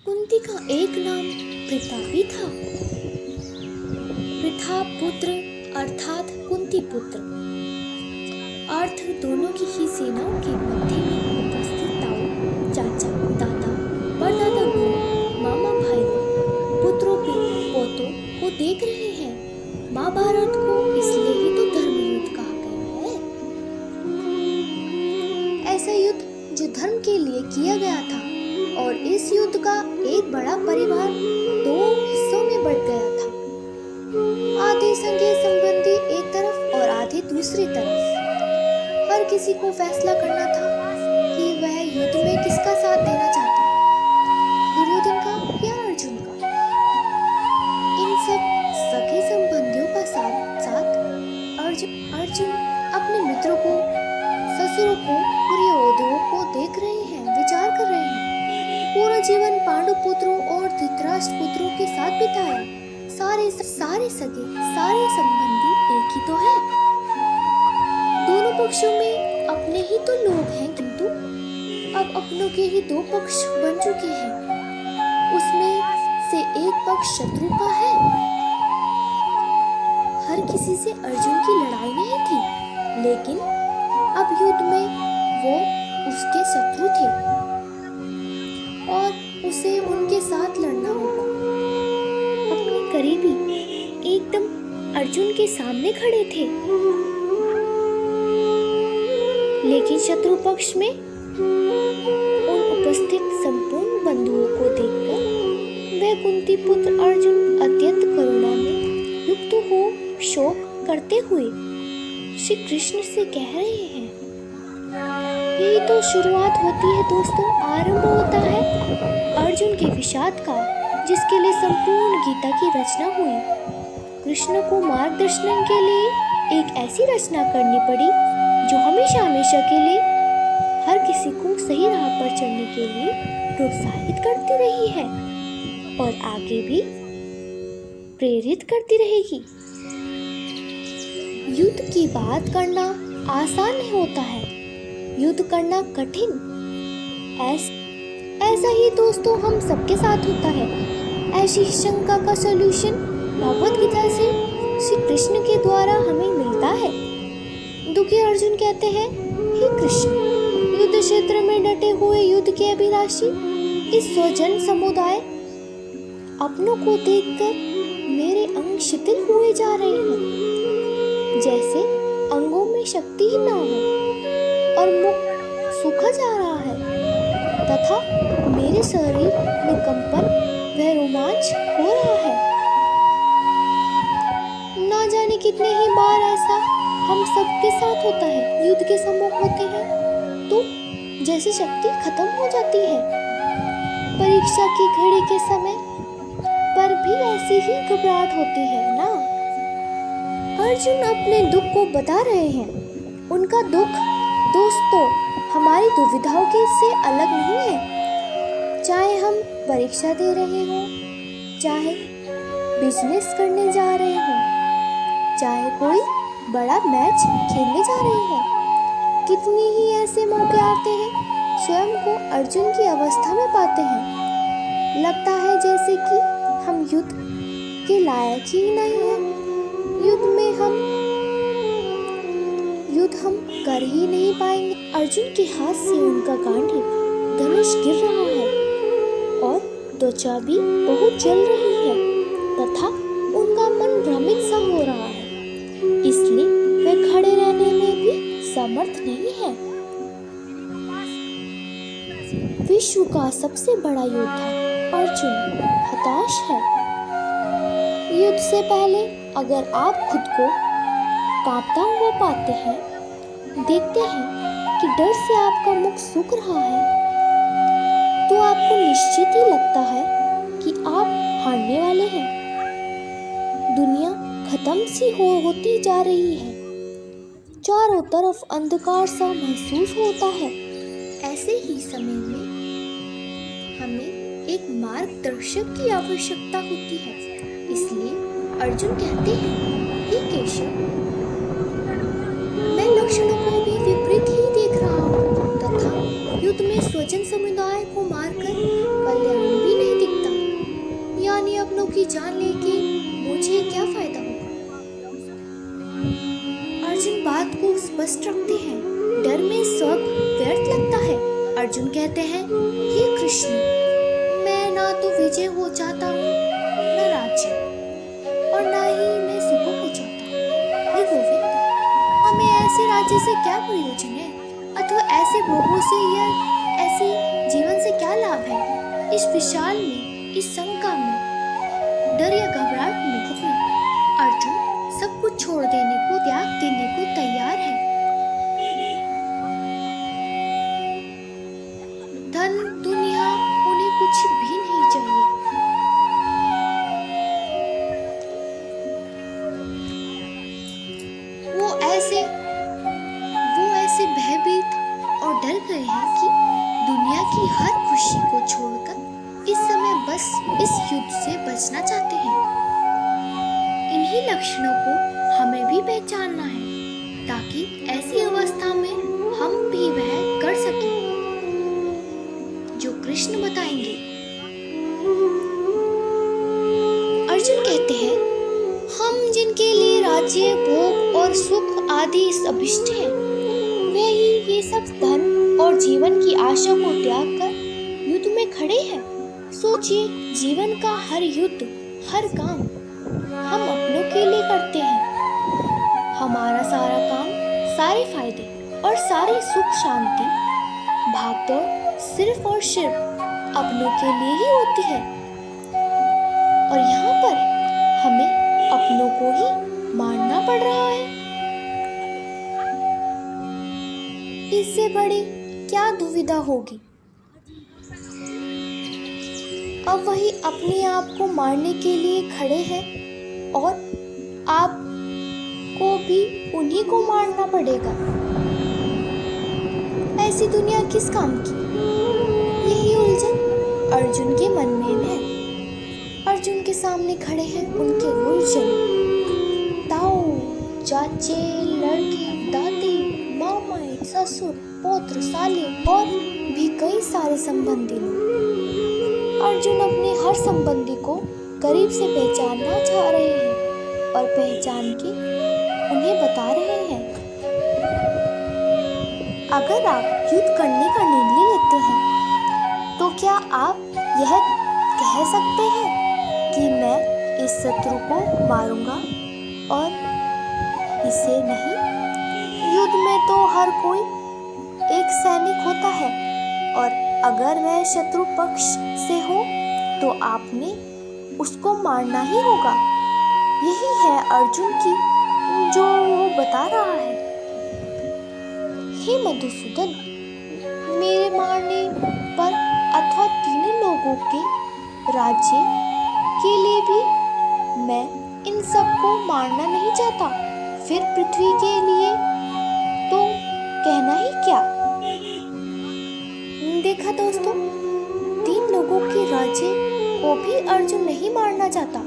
कुंती का एक नाम पृथा भी था। पृथा पुत्र अर्थात कुंती पुत्र अर्थ दोनों की ही सेनाओं के मध्य में उपस्थित ताऊ, चाचा, दादा, परदादा, गुरु, मामा, भाई, पुत्रों पोतों को देख रहे हैं। महाभारत को इसलिए ही तो धर्म युद्ध कहा गया है। ऐसा युद्ध जो धर्म के लिए किया गया था, और इस युद्ध का एक बड़ा परिवार दो हिस्सों में बंट गया था। आधे संगे संबंधी एक तरफ और आधे दूसरी तरफ। हर किसी को फैसला करना था कि वह युद्ध में किसका साथ देना चाहता, दुर्योधन का या अर्जुन का। इन सब सगे संबंधियों का साथ साथ अर्जुन अपने मित्रों को, ससुरों को, दुर्योधनों को देख रहे हैं, विचार कर रहे हैं। पूरा जीवन पांडु पुत्रों और धृतराष्ट्र पुत्रों के साथ बिताया। सारे सगे, सारे संबंधी एक ही तो है। दोनों पक्षों में अपने ही तो लोग हैं, किंतु अब अपनों के ही दो पक्ष बन चुके हैं। उसमें से एक पक्ष शत्रु का है। हर किसी से अर्जुन की लड़ाई नहीं थी, लेकिन अब युद्ध में वो उसके शत्रु थे और उसे उनके साथ लड़ना होगा। अपने करीबी एकदम अर्जुन के सामने खड़े थे, लेकिन शत्रु पक्ष में उन उपस्थित संपूर्ण बंधुओं को देखकर वह कुंती पुत्र अर्जुन अत्यंत करुणा में युक्त हो शोक करते हुए श्री कृष्ण से कह रहे हैं। यही तो शुरुआत होती है दोस्तों, आरंभ होता है अर्जुन के विषाद का, जिसके लिए संपूर्ण गीता की रचना हुई। कृष्ण को मार्गदर्शन के लिए एक ऐसी रचना करनी पड़ी जो हमेशा हमेशा के लिए हर किसी को सही राह पर चलने के लिए प्रोत्साहित करती रही है और आगे भी प्रेरित करती रहेगी। युद्ध की बात करना आसान नहीं होता है, युद्ध करना कठिन। ऐसा ही दोस्तों हम सबके साथ होता है। ऐसी शंका का सॉल्यूशन भगवत गीता से श्री कृष्ण के द्वारा हमें मिलता है। दुखी अर्जुन कहते हैं, हे कृष्ण, युद्ध क्षेत्र में डटे हुए युद्ध के अभिलाषी इस स्वजन समुदाय अपनों को देखकर मेरे अंग शिथिल हुए जा रहे हैं, जैसे अंगों में शक्ति ही ना हो और मुख सूखा जा रहा है तथा मेरे शरीर में कंपन व रोमांच हो रहा है। ना जाने कितने ही बार ऐसा हम सबके साथ होता है। युद्ध के सम्मुख होते हैं तो जैसे शक्ति खत्म हो जाती है। परीक्षा की घड़ी के समय पर भी ऐसी ही घबराहट होती है ना। अर्जुन अपने दुख को बता रहे हैं। उनका दुख दोस्तों हमारी दुविधाओं के से अलग नहीं है। चाहे हम परीक्षा दे रहे हों, चाहे बिजनेस करने जा रहे हों, चाहे कोई बड़ा मैच खेलने जा रहे हों, कितने ही ऐसे मौके आते हैं स्वयं को अर्जुन की अवस्था में पाते हैं। लगता है जैसे कि हम युद्ध के लायक ही नहीं हैं। युद्ध हम कर ही नहीं पाएंगे। अर्जुन के हाथ से उनका गांडीव धनुष गिर रहा है और त्वचा भी बहुत जल रही है तथा उनका मन भ्रमित सा हो रहा है, इसलिए वे खड़े रहने में भी समर्थ नहीं है। विश्व का सबसे बड़ा योद्धा अर्जुन हताश है। युद्ध से पहले अगर आप खुद को कांपता हुआ पाते हैं, देखते हैं कि डर से आपका मुख सूख रहा है, तो आपको निश्चित ही लगता है कि आप हारने वाले हैं। दुनिया खत्म सी होती जा रही है। चारों तरफ अंधकार सा महसूस होता है। ऐसे ही समय में हमें एक मार्गदर्शक की आवश्यकता होती है। इसलिए अर्जुन कहते हैं, हे केशव, मैं लक्षणों को भी विपरीत ही देख रहा हूँ तथा युद्ध में स्वजन समुदाय को मारकर कल्याण भी नहीं कष्ट रखते हैं, डर में स्वर्ग व्यर्थ लगता है। अर्जुन कहते हैं, हे कृष्ण, मैं ना तो विजय हो चाहता हूँ, न राज्य, और ना ही मैं सुखों को चाहता हूँ। हे गोविंद, हमें ऐसे राज्य से क्या प्रयोजन है, अथवा ऐसे भोगों से या ऐसे जीवन से क्या लाभ है। इस विशाल में, इस शंका में, डर या घबराहट में घुटना अर्जुन सब कुछ छोड़ देने को, त्याग देने को तैयार है। धन दुनिया उन्हें कुछ भी नहीं चाहिए। वो ऐसे भयभीत और डर गए हैं कि दुनिया की हर खुशी को छोड़कर इस समय बस इस युद्ध से बचना चाहते हैं। इन्हीं लक्षणों को हमें भी पहचानना है, ताकि ऐसी अवस्था में हम भी वह कर सकें जो कृष्ण बताएंगे। अर्जुन कहते हैं, हम जिनके लिए राज्य, भोग और सुख आदि अभिष्ट हैं, वे ही ये सब धन और जीवन की आशा को त्याग कर युद्ध में खड़े हैं। सोचिए, जीवन का हर युद्ध, हर काम हम अपनों के लिए करते हैं। हमारा सारा काम, सारे फायदे और सारी सुख शांति, भागदौड़ सिर्फ और सिर्फ अपनों के लिए ही होती है। और यहाँ पर हमें अपनों को ही मारना पड़ रहा है। इससे बड़ी क्या दुविधा होगी। अब वही अपने आप को मारने के लिए खड़े हैं और आप को भी उन्हीं को मारना पड़ेगा। ऐसी दुनिया किस काम की? यही उलझन अर्जुन के मन में है। अर्जुन के सामने खड़े हैं उनके गुरुजन, ताऊ, चाचे, लड़के, दादी, मामाएं, ससुर, पौत्र, साले और भी कई सारे संबंधी लोग। अर्जुन अपने हर संबंधी को करीब से पहचानना चाह रहे हैं और पहचान के उन्हें बता रहे हैं। अगर आप युद्ध करने का निर्णय लेते हैं, तो क्या आप यह कह सकते हैं कि मैं इस शत्रु को मारूंगा और इसे नहीं? युद्ध में तो हर कोई एक सैनिक होता है, और अगर वह शत्रु पक्ष से हो तो आपने उसको मारना ही होगा। यही है अर्जुन की जो वो बता रहा है। हे मधुसूदन, मेरे मारने पर अथवा तीनों लोगों के राज्य के लिए भी मैं इन सबको मारना नहीं चाहता। फिर पृथ्वी के लिए तो कहना ही क्या। देखा दोस्तों, 3 लोगों के राज्य को भी अर्जुन नहीं मारना चाहता।